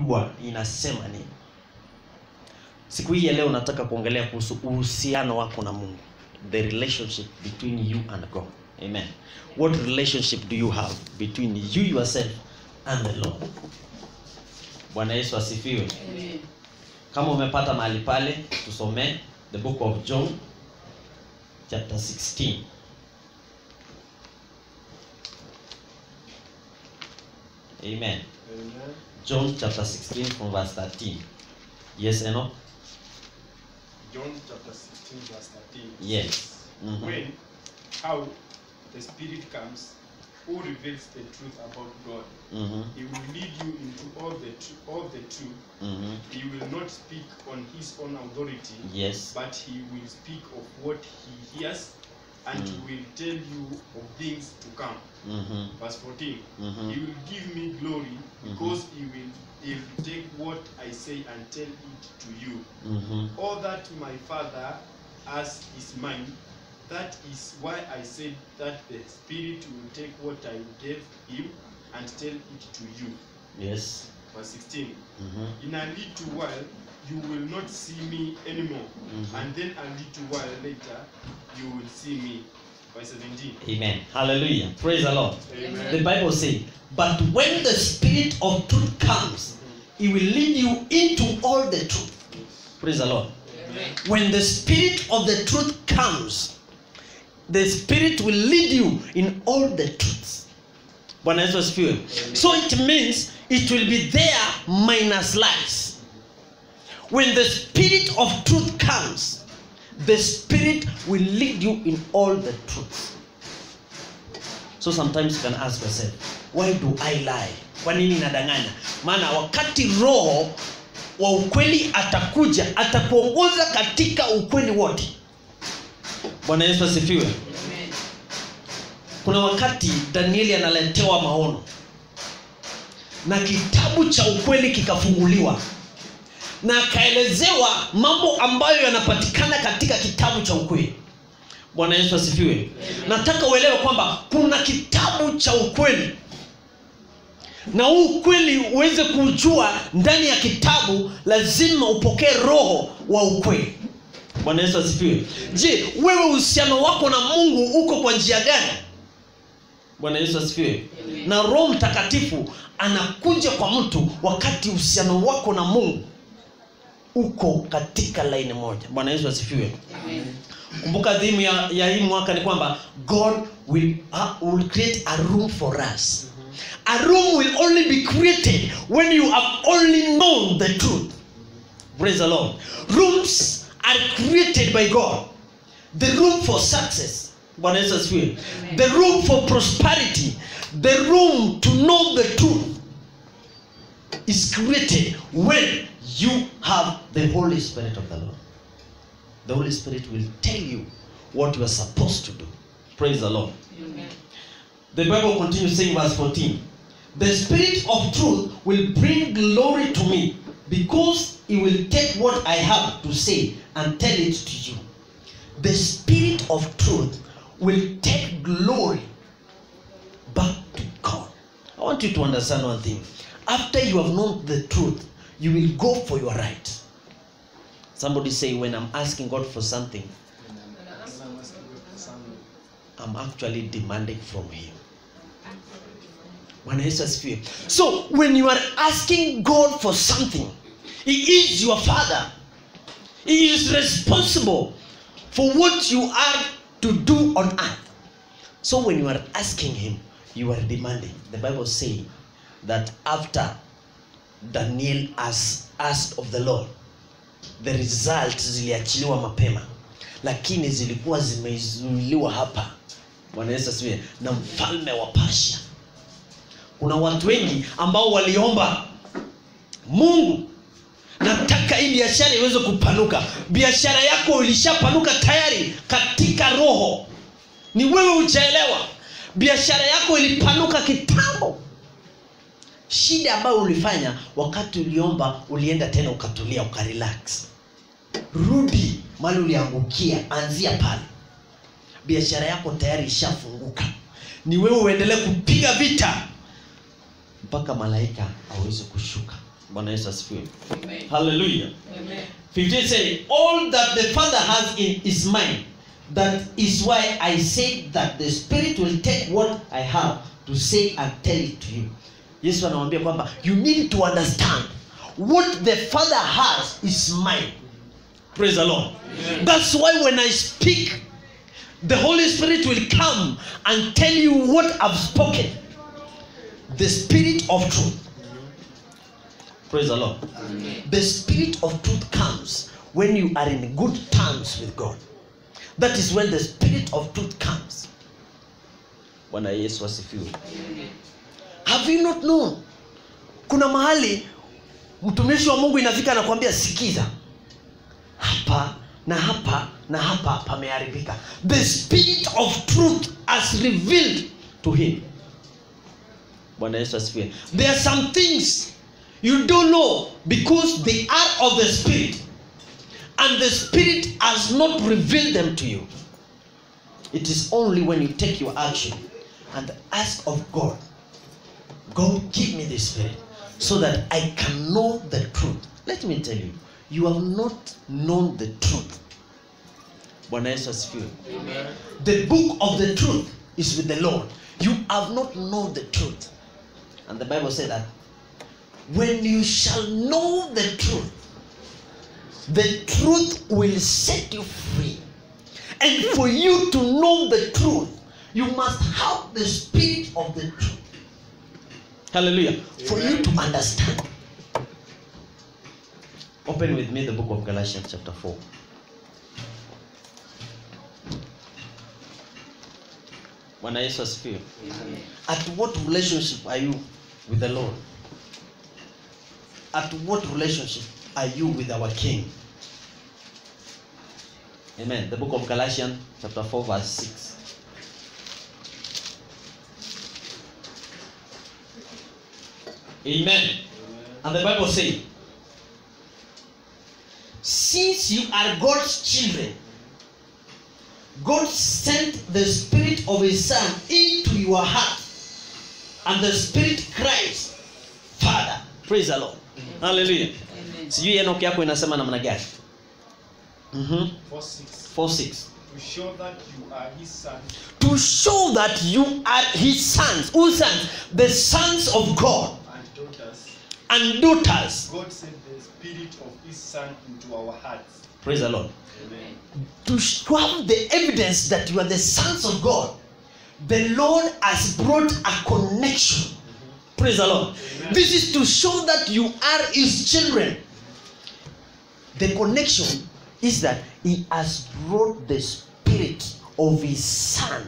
kujua inasema nini. Siku hii ya leo nataka kuongelea kuhusu uhusiano wako na Mungu. The relationship between you and God. Amen. What relationship do you have between you yourself and the Lord? Bwana Yesu asifiwe. Amen. Kama umepata mahali pale, tusome the book of John chapter 16. Amen. Amen. John chapter 16 from verse 13. Yes or no? John chapter 16 verse 13. Yes. Mhm. When, how the Spirit comes, who reveals the truth about God. Mhm. He will lead you into all the truth. Mhm. He will not speak on his own authority, Yes. but he will speak of what he hears, and will tell you of things to come. Mhm. Verse 14. Mhm. He will give me glory, because he will take what I say and tell it to you. Mhm. All that my Father has is mine. That is why I said that the Spirit will take what I gave him and tell it to you. Yes. Verse 16. Mhm. In a little while you will not see me anymore, and then a little while later you will see me. Verse 17. Amen. Hallelujah. Praise the Lord. Amen. The Bible says, but when the Spirit of truth comes, he will lead you into all the truth. Praise the Lord. Amen. When the Spirit of the truth comes, the Spirit will lead you in all the truths. Bwana Yesu asifiwe. So it means it will be there minus lies. When the Spirit of truth comes, the Spirit will lead you in all the truths. So sometimes you can ask yourself, why do I lie? Kwa nini nadanganya? Maana wakati roho wa ukweli atakuja, atakuongoza katika ukweli wote. Bwana Yesu asifiwe. Amen. Kuna wakati Danieli analetewa maono na kitabu cha ukweli kikafunguliwa, na akaelezewa mambo ambayo yanapatikana katika kitabu cha ukweli. Bwana Yesu asifiwe. Amen. Nataka uelewe kwamba kuna kitabu cha ukweli, na huu ukweli uweze kujua ndani ya kitabu, lazima upokee roho wa ukweli. Bwana Yesu asifiwe. Je, wewe uhusiano wako na Mungu uko kwa njia gani? Bwana Yesu asifiwe. Amen. Na Roho Mtakatifu anakuja kwa mtu wakati uhusiano wako na Mungu uko katika line moja. Bwana Yesu asifiwe. Amen. Kumbuka dhimu ya hii mwaka ni kwamba God will create a room for us. A room will only be created when you have only known the truth. Praise the Lord. Rooms are created by God. The room for success. Bwana Yesu asifiwe. Amen. The room for prosperity. The room to know the truth is created when you have the Holy Spirit of the Lord. The Holy Spirit will tell you what you are supposed to do. Praise the Lord. Amen. The Bible continues saying verse 14. The Spirit of truth will bring glory to me, because he will take what I have to say and tell it to you. The Spirit of truth will take glory back to God. I want you to understand one thing. After you have known the truth, you will go for your right. Somebody say, when I'm asking God for something, I'm actually demanding from him. Bwana Yesu asifiwe. So when you are asking God for something, he is your father. He is responsible for what you are to do on earth. So when you are asking him, you are demanding. The Bible says that after Daniel asked of the Lord, the results ziliachiliwa mapema, lakini zilikuwa zimezuiliwa hapa. Bwana Yesu asifiwe. Na mfalme wa Persia. Kuna watu wengi ambao waliomba, Mungu, nataka hii biashara iweze kupanuka. Biashara yako ilishapanuka tayari katika roho, ni wewe hujaelewa. Biashara yako ilipanuka kitambo. Shida ambayo ulifanya wakati uliomba, ulienda tena ukatulia, ukarelax. Rudi mahali uliangukia, anzia pale. Biashara yako tayari ishafunguka, ni wewe uendelee kupiga vita mpaka malaika aweze kushuka Bwana Yesu asifiwe. Amen. Hallelujah. Amen. 15 say, all that the Father has in is mine. That is why I say that the Spirit will take what I have to say and tell it to you. Yesu anamwambia kwamba you need to understand what the Father has is mine. Praise the Lord. Amen. That's why when I speak, the Holy Spirit will come and tell you what I've spoken. The Spirit of truth. Praise the Lord. Amen. The Spirit of truth comes when you are in good terms with God. That is when the Spirit of truth comes. Bwana Yesu asifiwe. Amen. Have you not known? Kuna mahali mtumishi wa Mungu inafika na kuambia sikiza. Hapa na hapa na hapa pameharibika. The Spirit of truth has revealed to him. Bwana Yesu asifiwe. There are some things you don't know because they are of the Spirit. And the Spirit has not revealed them to you. It is only when you take your action and ask of God, God, give me the Spirit so that I can know the truth. Let me tell you, you have not known the truth. Bwana Yesu asifiwe. Amen. The book of the truth is with the Lord. You have not known the truth. And the Bible said that when you shall know the truth will set you free. And for you to know the truth, you must have the Spirit of the truth. Hallelujah. For you to understand. Open with me the book of Galatians chapter 4. Bwana Yesu asifiwe. Amen. At what relationship are you with the Lord? At what relationship are you with our King? Amen. The book of Galatians chapter 4 verse 6. Amen. And the Bible says, since you are God's children, God sent the Spirit of His Son into your heart, and the Spirit cries, Father. Praise the Lord. Hallelujah. Amen. Sijui Enoch yako inasema namna gani? 4:6. 4:6. To show that you are his son. To show that you are His sons. Whose sons? The sons of God And daughters. and daughters. God sent the Spirit of his Son into our hearts. Praise the Lord. Amen. To have the evidence that you are the sons of God, the Lord has brought a connection. Praise the Lord. Amen. This is to show that you are His children. The connection is that He has brought the Spirit of His Son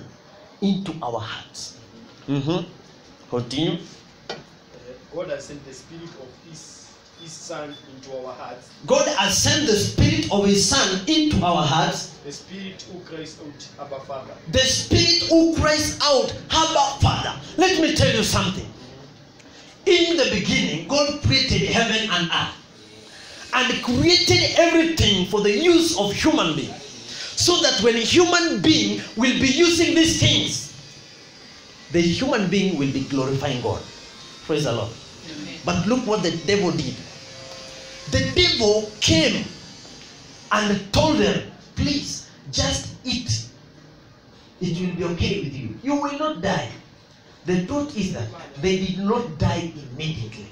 into our hearts. Continue. God has sent the Spirit of his Son into our hearts. God has sent the Spirit of His Son into our hearts. The Spirit who cries out, Abba Father. The Spirit who cries out, Abba Father. Let me tell you something. In the beginning, God created heaven and earth and created everything for the use of human being, so that when a human being will be using these things, the human being will be glorifying God. Praise the Lord. Amen. But look what the devil did. The devil came and told them, please, just eat. It will be okay with you. You will not die. The truth is that they did not die immediately.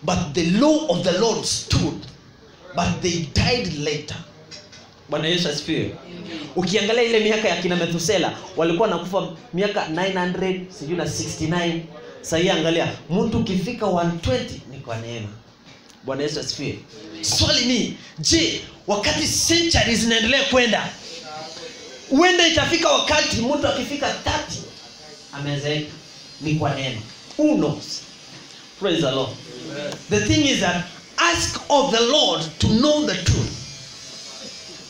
But the law of the Lord stood. But they died later. Bwana Yesu asifiwe. Amen. Ukiangalia ile miaka ya kina Methusela, walikuwa nakufa miaka 900, sijui na 69. Sasa angalia, mtu ukifika 120 ni kwa neema. Bwana Yesu asifiwe. Swali ni, je, wakati centuries zinaendelea kwenda, huenda itafika wakati mtu akifika 30 amezeeka, ni kwa neema. Who knows? Praise the Lord. Amen. The thing is that ask of the Lord to know the truth,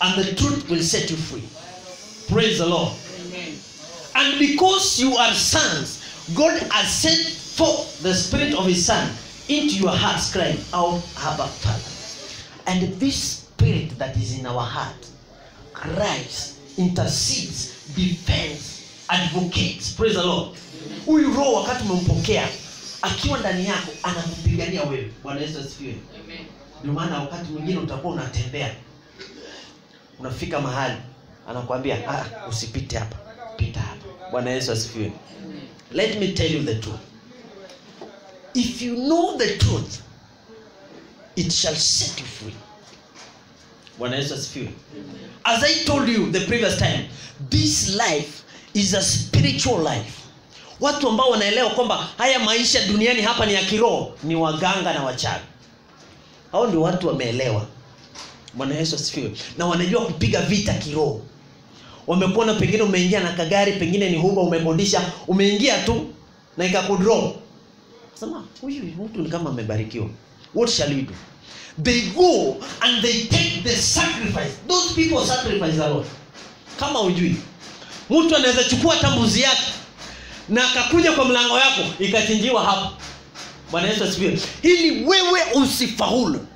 and the truth will set you free. Praise the Lord. Amen. And because you are sons, God has sent forth the Spirit of His Son into your hearts, crying out, Abba Father. And this Spirit that is in our heart cries, intercedes, defends, advocates. Praise the Lord. Huyu roho wakati umempokea akiwa ndani yako anakupigania wewe. Bwana Yesu asifiwe. Amen. Ndio maana wakati mwingine utakuwa unatembea, unafika mahali anakuambia usipite hapa, pita hapa. Bwana Yesu asifiwe. Let me tell you the truth. If you know the truth, it shall set you free. Bwana Yesu asifiwe. As I told you the previous time, this life is a spiritual life. Watu ambao wanaelewa kwamba haya maisha duniani hapa ni ya kiroho ni waganga na wachawi. Hao ndio watu wameelewa. Bwana Yesu asifiwe. Na wanajua kupiga vita kiroho. Wamekuona pengine umeingia na kagari, pengine ni huba umebondisha, umeingia tu na ikakudrop. Sema, huyu mtu ni kama amebarikiwa. What shall we do? They go and they take the sacrifice. Those people sacrifice a lot. Kama hujui, mtu anaweza chukua tambuzi yake na akakuja kwa mlango yako ikachinjiwa hapo. Bwana Yesu asifiwe. Ili wewe usifaulu.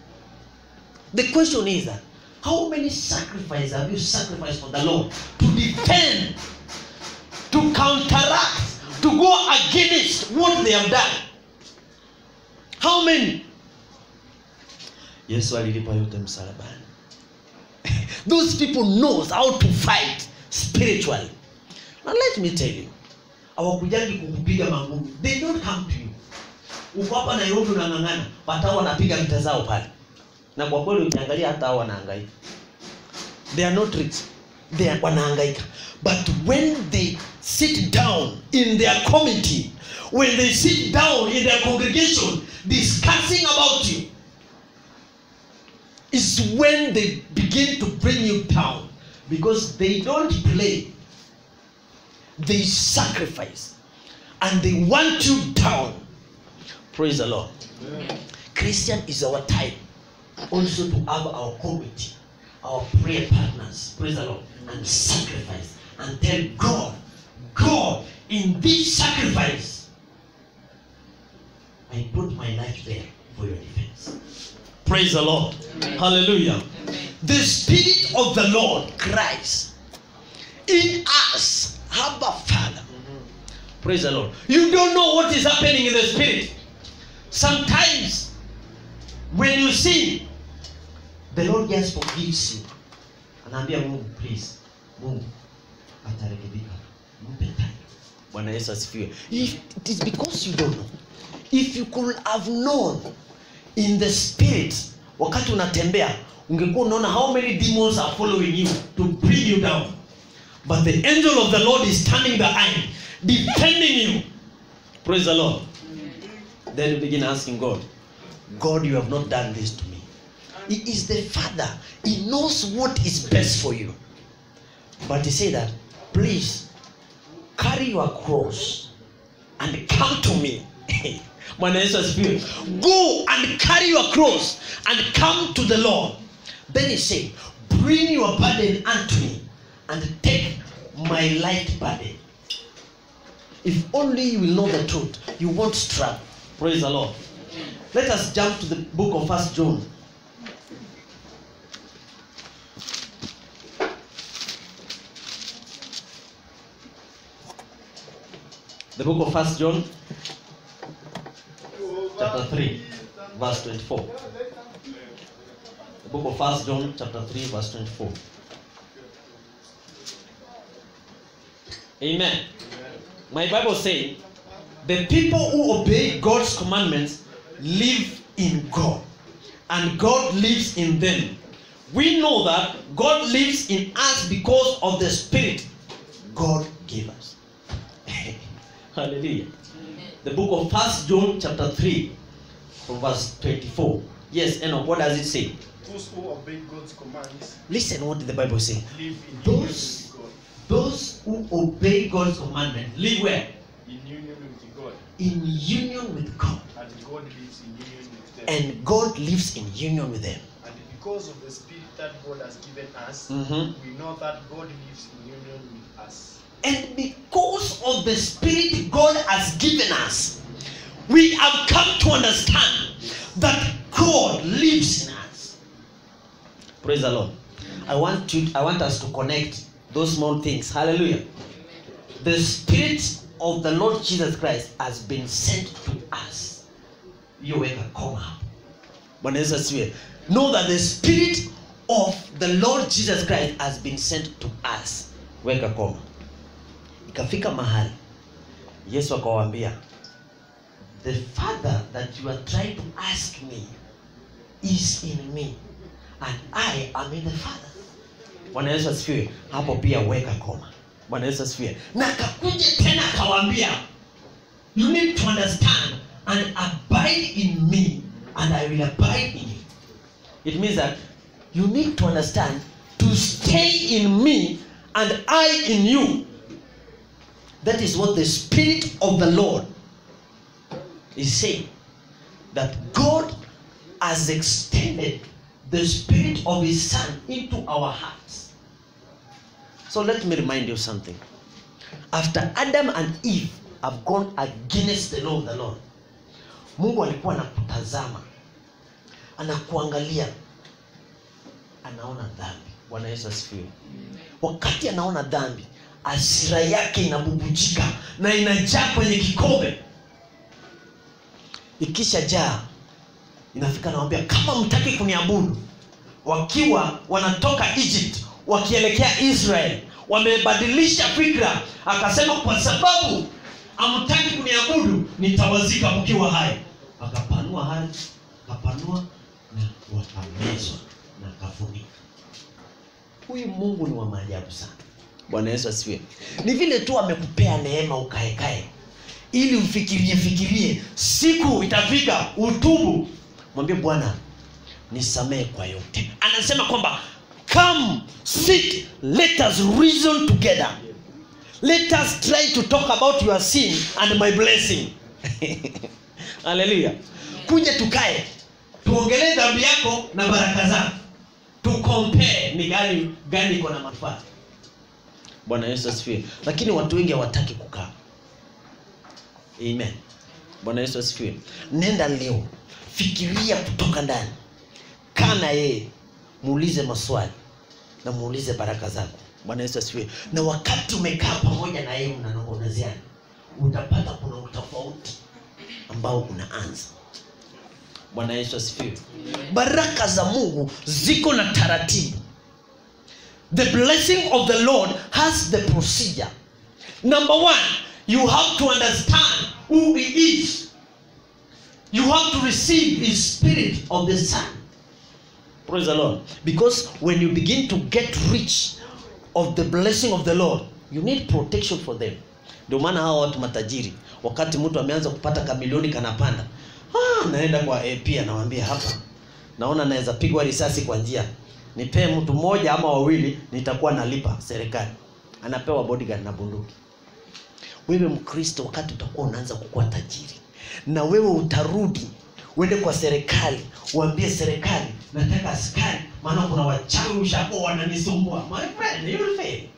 The question is that how many sacrifices have you sacrificed for the Lord to defend, to counteract, to go against what they have done? How many? Yesu alilipa yote msalabani. Those people knows how to fight spiritually. Now let me tell you, hawakujangi kukupiga mangumi. They don't come to you. Uko hapa Nairobi unang'ang'ana, watao wanapiga vita zao pale. Na kwa kweli ukiangalia hata hao wanahangaika. They are not rich. They are wanahangaika. But when they sit down in their committee, when they sit down in their congregation discussing about you, is when they begin to bring you down, because they don't play. They sacrifice and they want you down. Praise the Lord. Amen. Christian is our type also to have our committee, our prayer partners, praise the Lord, and sacrifice and tell God, God, in this sacrifice I put my life there for your defense. Praise the Lord. Amen. Hallelujah. Amen. The Spirit of the Lord cries in us, Abba Father. Praise the Lord. You don't know what is happening in the Spirit. Sometimes when you sin, the Lord just forgives you. Anaambia Mungu, please, Mungu atarekebika. Mpe time. Bwana Yesu asifiwe. It is because you don't know. If you could have known in the Spirit, wakati unatembea, ungekuwa unaona how many demons are following you to bring you down. But the angel of the Lord is standing behind, defending you. Praise the Lord. Then you begin asking God, God, you have not done this to me. He is the Father. He knows what is best for you. But he said that, please, carry your cross and come to me. Go and carry your cross and come to the Lord. Then he said, bring your burden unto me and take my light burden. If only you will know the truth, you won't struggle. Praise the Lord. Let us jump to the book of 1 John. The book of 1 John, chapter 3, verse 24. The book of 1 John, chapter 3, verse 24. Amen. My Bible says, the people who obey God's commandments live in God, and God lives in them. We know that God lives in us because of the Spirit God gave us. Hallelujah. Amen. The book of 1 John chapter 3 from verse 24. Yes, and what does it say? Those who obey God's commands. Listen what the Bible says. Live in union with God. Those who obey God's commandment live where? In union with God. In union with God. And God lives in union with them. And God lives in union with them. And because of the Spirit that God has given us, we know that God lives in union with us. And because of the Spirit God has given us, we have come to understand that God lives in us. Praise the Lord. I want us to connect those small things. Hallelujah. The Spirit of the Lord Jesus Christ has been sent to us. You weka koma. Bwana Yesu asifiwe. Know that the Spirit of the Lord Jesus Christ has been sent to us. Weka koma. Ikafika mahali Yesu akawaambia, the Father that you are trying to ask me is in me, and I am in the Father. Bwana Yesu asifiwe. Hapo pia weka koma. Bwana Yesu asifiwe. Na akakuja tena akawaambia, you need to understand and abide in me, and I will abide in you. It means that you need to understand to stay in me and I in you. That is what the Spirit of the Lord is saying. That God has extended the Spirit of His Son into our hearts. So let me remind you something. After Adam and Eve have gone against the law of the Lord, Mungu alikuwa anakutazama, anakuangalia, anaona dhambi. Bwana Yesu asifiwe. Wakati anaona dhambi, hasira yake inabubujika na inajaa kwenye kikombe. Ikisha jaa, inafika nawaambia, kama mtaki kuniabudu, wakiwa wanatoka Egypt wakielekea Israel, wamebadilisha fikra. Akasema, kwa sababu hamtaki kuniabudu, nitawazika mkiwa hai. Akapanua hali, akapanua na wakamezwa na kafunika. Huyu Mungu ni wa maajabu sana. Bwana Yesu asifiwe. Ni vile tu amekupea neema ukaekae, ili ufikirie siku itafika utubu. Mwambie Bwana, nisamehe kwa yote. Anasema kwamba, come sit, let us reason together. Let us try to talk about your sin and my blessing. Hallelujah. Kuja tukae, tuongelee dhambi yako na baraka zako. To compare ni gani iko na manufaa. Bwana Yesu asifiwe. Lakini watu wengi hawataki kukaa. Amen. Bwana Yesu asifiwe. Nenda leo, fikiria kutoka ndani. Kaa na yeye, muulize maswali na muulize baraka zako. Bwana Yesu asifiwe. Na wakati umekaa pamoja na yeye mnanongonezeana, utapata kuna utofauti ambao unaanza. Bwana Yesu asifiwe. Baraka za Mungu ziko na taratibu. The blessing of the Lord has the procedure. Number one, you have to understand who He is. You have to receive His Spirit of the Son. Praise the Lord. Because when you begin to get rich of the blessing of the Lord, you need protection for them. Ndio maana hao watu matajiri, wakati mtu ameanza kupata kamilioni kanapanda, naenda kwa AP anawaambia, hapa naona naweza pigwa risasi kwa njia, nipe mtu mmoja ama wawili, nitakuwa nalipa serikali. Anapewa bodyguard na bunduki. Wewe Mkristo, wakati utakuwa unaanza kukua tajiri, na wewe utarudi uende kwa serikali, uambie serikali, nataka askari, maana kuna wachawi ushapo wananisumbua. My friend, you will fail.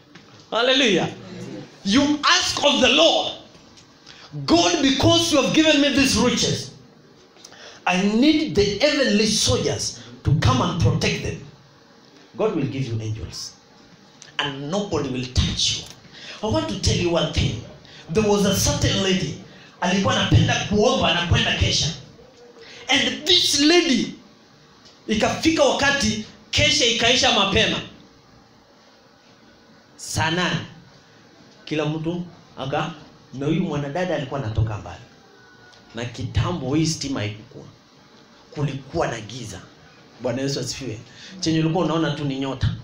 Hallelujah. You ask of the Lord, God, because you have given me these riches, I need the heavenly soldiers to come and protect them. God will give you angels, and nobody will touch you. I want to tell you one thing. There was a certain lady, alikuwa anapenda kuomba na kwenda kesha. And this lady, ikafika wakati kesha ikaisha mapema sana, kila mtu aka, na huyu mwanadada alikuwa anatoka mbali, na kitambo hii stima haikuwa, kulikuwa na giza. Bwana Yesu asifiwe. Chenye ulikuwa unaona tu ni nyota.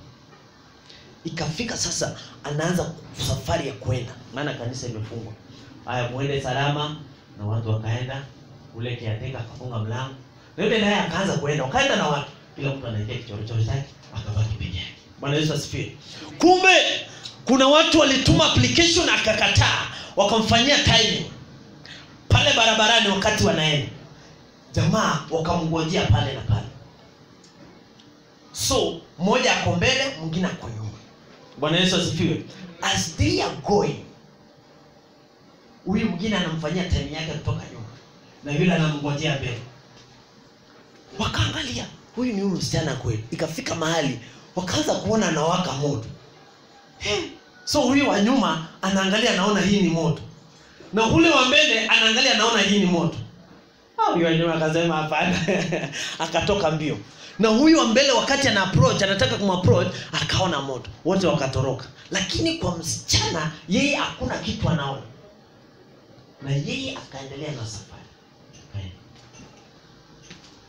Ikafika sasa anaanza safari ya kwenda, maana kanisa imefungwa. Haya, muende salama. Na watu wakaenda, ule kiateka akafunga mlango, na yule naye akaanza kwenda, wakaenda na watu, kila mtu anaingia kichorochoro chake, akabaki peke yake. Bwana Yesu asifiwe. Kumbe kuna watu walituma application akakataa, wakamfanyia timing pale barabarani wakati wanaenda. Jamaa wakamngojea pale na pale. So mmoja ako mbele, mwingine ako nyuma. Bwana Yesu asifiwe. As they are going, huyu mwingine anamfanyia time yake kutoka nyuma, na yule anamngojea mbele. Wakaangalia, huyu ni msichana kweli. Ikafika mahali wakaanza kuona anawaka moto. So huyu wa nyuma anaangalia, anaona hii ni moto, na ule wa mbele anaangalia, anaona hii ni moto. Huyo nyuma akasema hapana. Akatoka mbio. Na huyu wa mbele wakati ana approach, anataka kumapproach, akaona moto. Wote wakatoroka. Lakini kwa msichana yeye hakuna kitu anaona. Na yeye akaendelea na safari.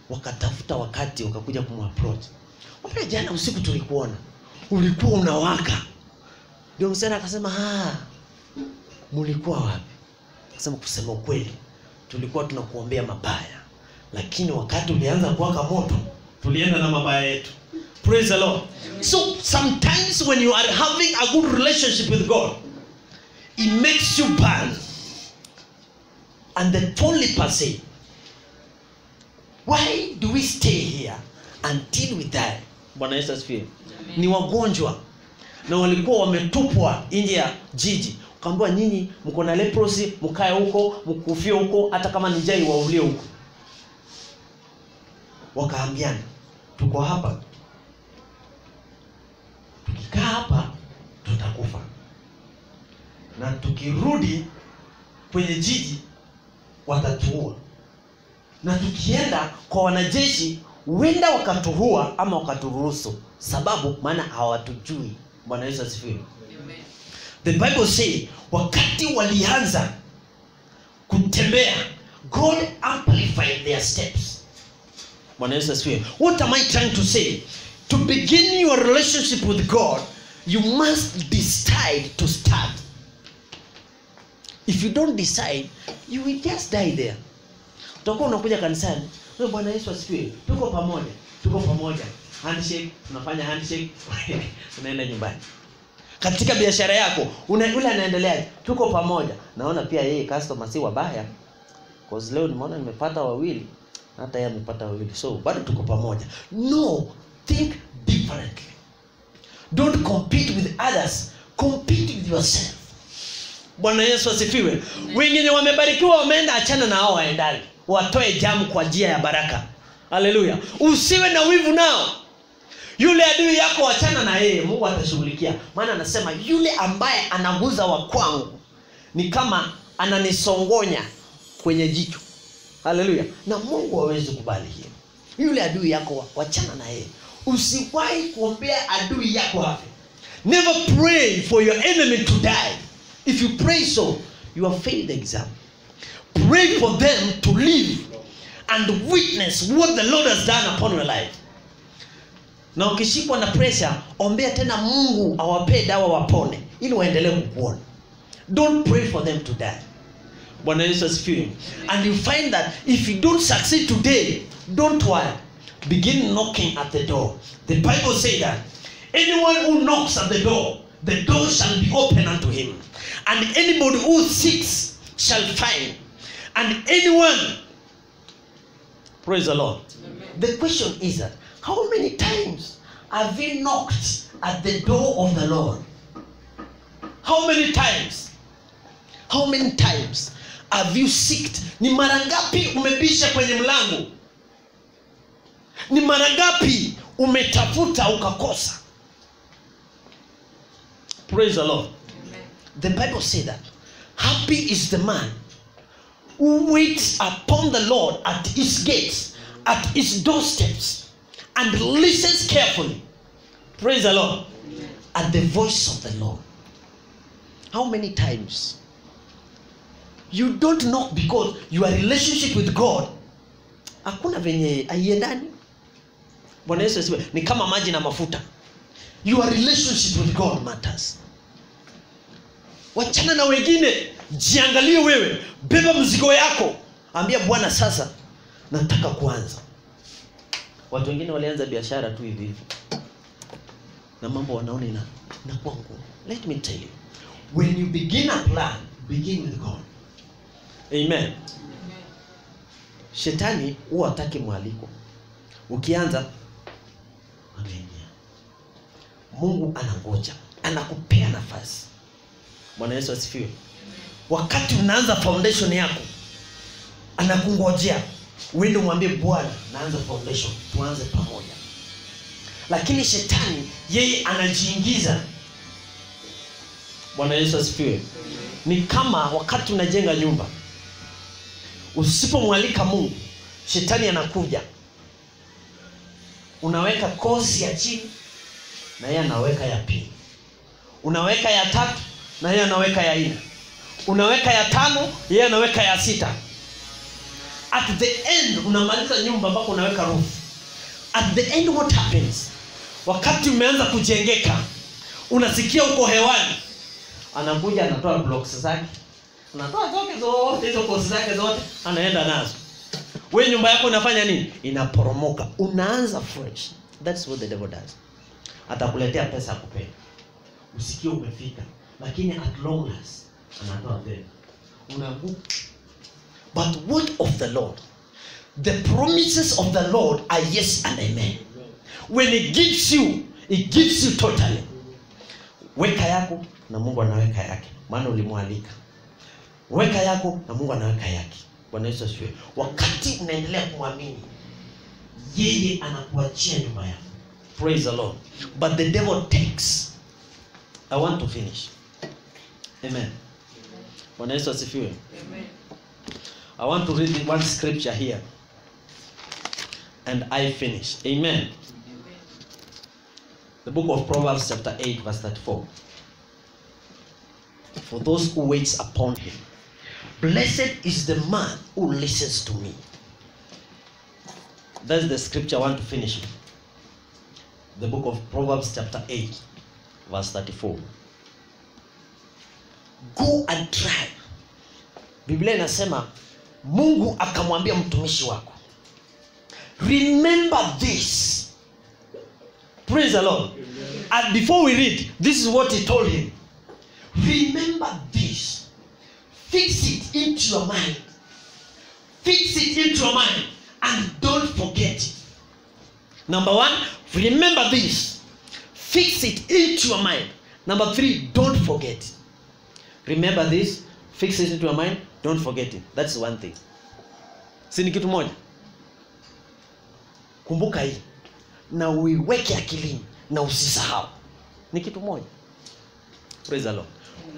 Wakatafuta wakati wakakuja kumapproach. Wapea jana usiku tulikuona. Ulikuwa unawaka. Ndio msichana akasema, mulikuwa wapi? Akasema kusema ukweli, tulikuwa tunakuombea mabaya. Lakini wakati ulianza kuwaka moto, tulienda na mabaya yetu. Praise the Lord. So sometimes when you are having a good relationship with God, it makes you burn. And the only person, why do we stay here until we die? Bwana Yesu asifiwe. Ni wagonjwa na walikuwa wametupwa nje ya jiji. Kaambiwa nyinyi mko na leprosy, mkae huko, mkufie huko, hata kama ni njaa waulie huko. Wakaambiana, tuko hapa. Tukikaa hapa tutakufa. Na tukirudi kwenye jiji watatuua. Na tukienda kwa wanajeshi wenda wakatuhua ama wakaturuhusu, sababu maana hawatujui. Bwana Yesu asifiwe. The Bible say wakati walianza kutembea, God amplified their steps. Bwana Yesu asifiwe. What am I trying to say? To begin your relationship with God, you must decide to start. If you don't decide, you will just die there. Utakuwa unakuja kanisani, wewe Bwana Yesu asifiwe, tuko pamoja, tuko pamoja. Handshake, tunafanya handshake, unaenda nyumbani. Katika biashara yako, yule anaendelea, tuko pamoja. Naona pia yeye customer si wabaya. Cause leo nimeona nimepata wawili, hata yeye amepata wawili. So, bado tuko pamoja. No, think differently. Don't compete with others, compete with yourself. Bwana Yesu asifiwe. Wengine wamebarikiwa wameenda, achana na hao waendali. Watoe jamu kwa njia ya baraka. Haleluya. Usiwe na wivu nao. Yule adui yako achana na yeye, Mungu atashughulikia. Maana anasema yule ambaye anaguza wa kwangu ni kama ananisongonya kwenye jicho. Haleluya. Na Mungu hawezi kubali hiyo. Yule adui yako achana na yeye. Usiwahi kuombea adui yako hafe. Never pray for your enemy to die. If you pray so, you have failed the exam. Pray for them to live and witness what the Lord has done upon your life. Na ukishikwa na pressure, ombea tena Mungu awapee dawa wapone ili waendelee kukuona. Don't pray for them to die. Bwana Yesu asifiwe. And you find that if you don't succeed today, don't worry. Begin knocking at the door. The Bible says that anyone who knocks at the door shall be open unto him. And anybody who seeks shall find. And anyone, praise the Lord. Amen. The question is that how many times have you knocked at the door of the Lord? How many times? How many times have you seeked? Ni mara ngapi umebisha kwenye mlango? Ni mara ngapi umetafuta ukakosa? Praise the Lord. Amen. The Bible says that happy is the man who waits upon the Lord at his gates, at his doorsteps, and listens carefully. Praise the Lord. Amen. At the voice of the Lord. How many times you don't knock because your relationship with God hakuna venye aiendani? Bwana Yesu asifiwe. Ni kama maji na mafuta. Your relationship with God matters. Wachana na wengine, jiangalie wewe, beba mzigo yako. Ambia Bwana sasa nataka kuanza. Watu wengine walianza biashara tu hivi hivi. Na mambo wanaona inakuwa ngumu. Let me tell you. When you begin a plan, begin with God. Amen. Shetani huwa hataki mwaliko. Ukianza amenia. Mungu anangoja, anakupea nafasi. Bwana Yesu asifiwe. Wakati unaanza foundation yako, anakungojea. Uende umwambie Bwana, naanza foundation, tuanze pamoja. Lakini shetani yeye anajiingiza. Bwana Yesu asifiwe. Ni kama wakati unajenga nyumba, usipomwalika Mungu, shetani anakuja. Unaweka kosi ya chini na yeye anaweka ya pili. Unaweka ya tatu na yeye anaweka ya nne. Unaweka ya tano, yeye anaweka ya sita. At the end unamaliza nyumba mpaka unaweka roof. At the end what happens? Wakati umeanza kujengeka, unasikia uko hewani, anakuja anatoa blocks zake. Anatoa zote hizo kosi zake zote, anaenda nazo. Wewe nyumba yako unafanya nini? Inaporomoka. Unaanza fresh. That's what the devil does. Atakuletea pesa akupe. Usikie umefika, lakini at long last anatoa tena. Unaanguka. But what of the Lord? The promises of the Lord are yes and amen. When he gives you totally. Weka yako na Mungu anaweka yake. Maana ulimwalika. Weka yako na Mungu anaweka yake. Bwana Yesu asifiwe. Wakati unaendelea kumwamini, yeye anakuachia nyuma yako. Praise the Lord. But the devil takes. I want to finish. Amen. Bwana Yesu asifiwe. Amen. I want to read one scripture here. And I finish. Amen. The book of Proverbs chapter 8 verse 34. For those who waits upon him, blessed is the man who listens to me. That's the scripture I want to finish with. The book of Proverbs chapter 8 verse 34. Go and try. Biblia inasema Mungu akamwambia mtumishi wako, remember this. Praise the Lord. And before we read, this is what he told him. Remember this. Fix it into your mind. Fix it into your mind. And don't forget it. Number 1, remember this. Fix it into your mind. Number 3, don't forget it. Remember this. Fix it into your mind. Don't forget it. That's one thing. Si ni kitu moja? Kumbuka hii. Na uiweke akilini na usisahau. Ni kitu moja. Praise the Lord.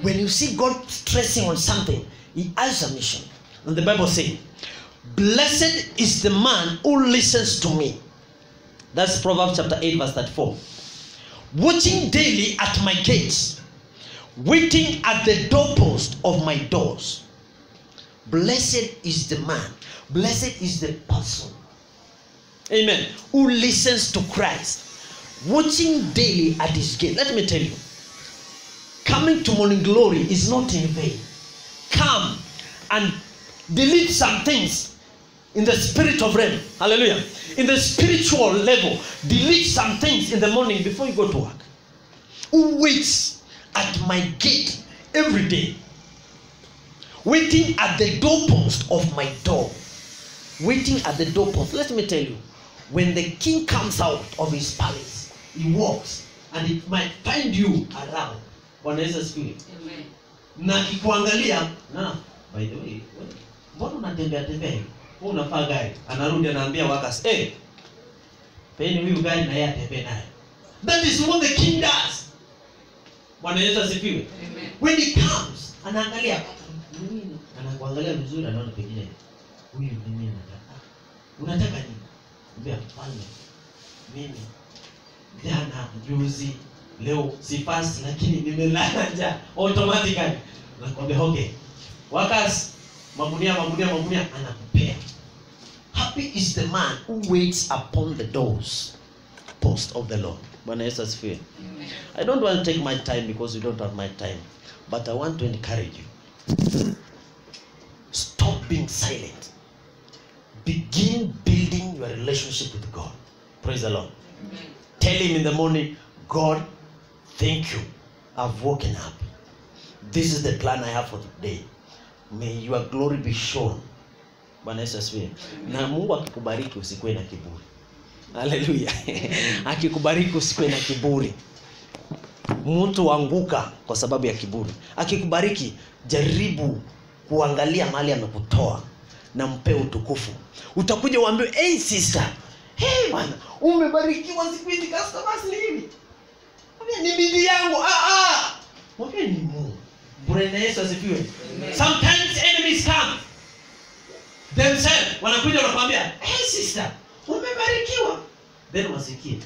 When you see God stressing on something, he has a mission. And the Bible says, blessed is the man who listens to me. That's Proverbs chapter 8 verse 34. Watching daily at my gates, waiting at the doorpost of my doors. Blessed is the man, blessed is the person, amen, who listens to Christ, watching daily at his gate. Let me tell you, coming to Morning Glory is not in vain. Come and delete some things in the spirit of realm. Hallelujah. In the spiritual level, delete some things in the morning before you go to work. Who waits at my gate every day, waiting at the doorpost of my door. Waiting at the doorpost. Let me tell you, when the king comes out of his palace, he walks and he might find you around. Bwana Yesu asifiwe. Amen. Na kikuangalia, na by the way, mbona unatembea tembea? Wewe unafaa gari. Anarudi anaambia wakas, peni huyu gari na yeye atembee naye. That is what the king does. Bwana Yesu asifiwe. Amen. When he comes, anaangalia, anakuangalia vizuri, anaona pengine huyu mimi anataka. Unataka nini? Mbea mfalme. Mimi jana juzi leo si fast lakini nimelala njaa automatically. Nakwambia okay. Wakas mamunia anakupea. Happy is the man who waits upon the doors post of the Lord. Bwana Yesu asifiwe. I don't want to take my time because we don't have my time, but I want to encourage you. Stop being silent. Begin building your relationship with God. Praise the Lord. Amen. Tell him in the morning, God, thank you. I've woken up. This is the plan I have for today. May your glory be shown. Bwana Yesu asifiwe. Na Mungu akikubariki usikuwe na kiburi. Hallelujah. Akikubariki usikuwe na kiburi. Mtu anguka kwa sababu ya kiburi. Akikubariki jaribu kuangalia mahali amekutoa na mpe utukufu. Utakuja uambiwe, "Hey sister, hey bwana, umebarikiwa siku hizi customers ni hivi." Ni bidii yangu. Mwambie ni Mungu. Bwana Yesu asifiwe. Sometimes enemies come. themselves wanakuja wanakuambia, hey sister, umebarikiwa. Then wasikie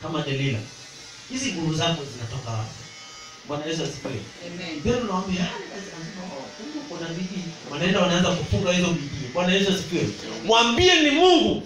kama Delila, hizi nguvu zako zinatoka wapi? Bwana Yesu asifiwe. Amen. Then unaambia kuna bidii. Wanaenda wanaanza kufunga hizo bidii. Bwana Yesu asifiwe. Mwambie ni Mungu